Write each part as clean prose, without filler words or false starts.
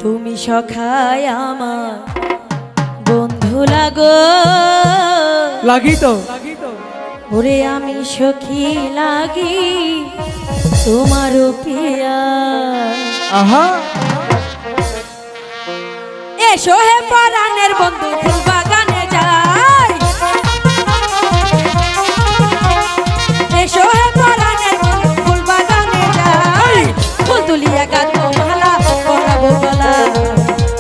তুমি সখায় আমার বন্ধু লাগো লাগি তো ওরে আমি সখী লাগি তোমার পিয়া। আহা এসো হে পরাণের বন্ধু ফুল বাগানে যাই, এসো হে পরাণের বন্ধু ফুল বাগানে যাই, ফুল তুলিয়া গাত মালা পরাবো গলা।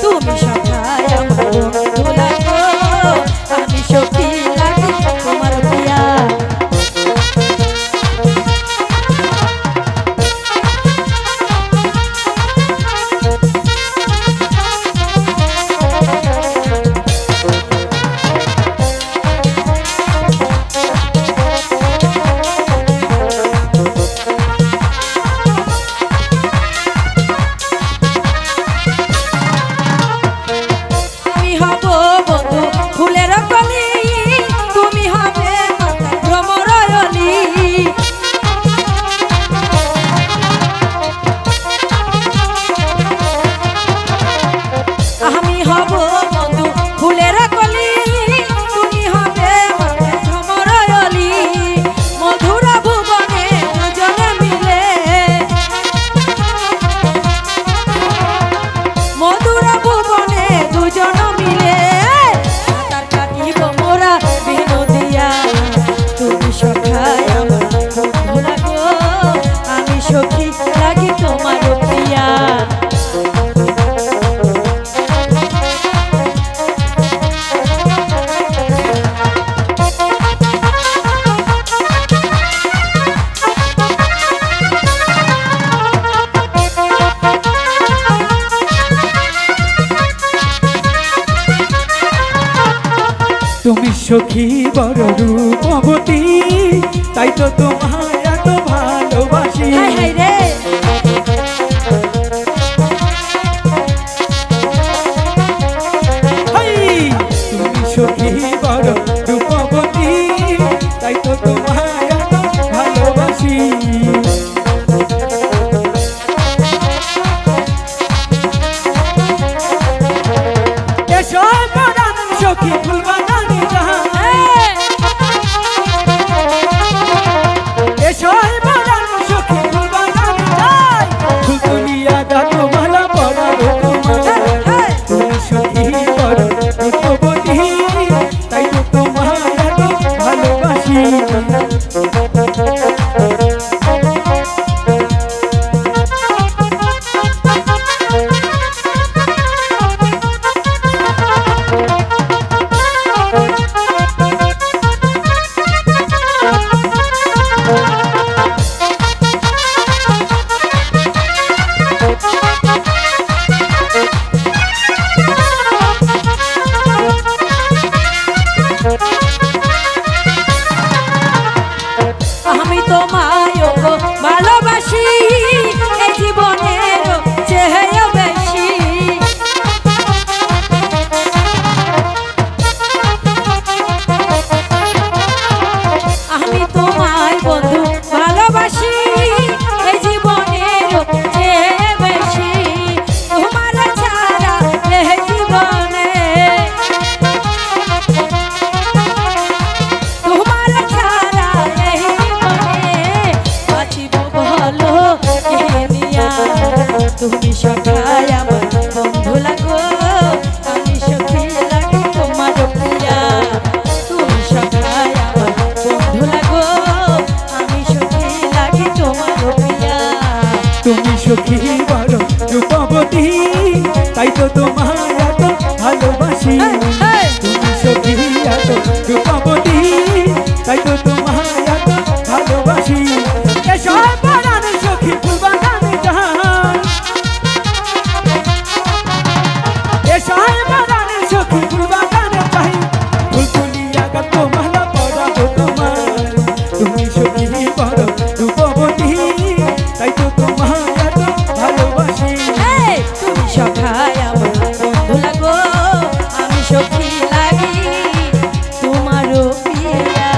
তুমি সখায় আমার বন্ধু লাগো আমি সখী লাগি তোমার পিয়া। তুমি সখী বড় রূপবতী, তাই তো তোমায় এত ভালোবাসি। হাই হাই রে তুমি সখী বড় রূপবতী, তাই তো তোমায় এত ভালোবাসি। এসো পরাণ সখী ফুল বাগানে যাই, এসো পরাণ সখী ফুল বাগানে যাই, ফুল তুলিয়া গাত মালা পরাবো তোমায়। তুমি সখী বড় রূপবতী, তাই তো তোমায় এত ভালোবাসি। আমি তোমায় ভালোবাসি এই জীবনের চেয়ে বেশি। আমি তোমায় বন্ধু ভালোবাসি এই জীবনের চেয়ে বেশি। তোমার ছাড়া এই জীবনে, তোমার ছাড়া এই জীবনে বাঁচিব ভালো মিয়া। তুমি সখায় আমার বন্ধু লাগো আমি সখী লাগি তোমার প্রিয়া। তুমি সখায় আমার বন্ধু লাগো আমি সখী লাগি তোমার প্রিয়া। তুমি সখী বড় রূপবতী, তাই তো তোমায় এত ভালোবাসি। তুমি সখী এত রূপবতী, তাই তো তোমায় এত ভালোবাসি। এসো পরাণ সখী ফুল বাগানে যাই, এসো পরাণ সখী ফুল বাগানে যাই, ফুল তুলিয়া গাত মালা পরাবো তোমায়। তুমি সখী বড় রূপবতী, তাই তো তোমায় এত ভালোবাসি। তুমি সখায় আমার বন্ধু লাগো আমি সখী লাগি তোমার পিয়া।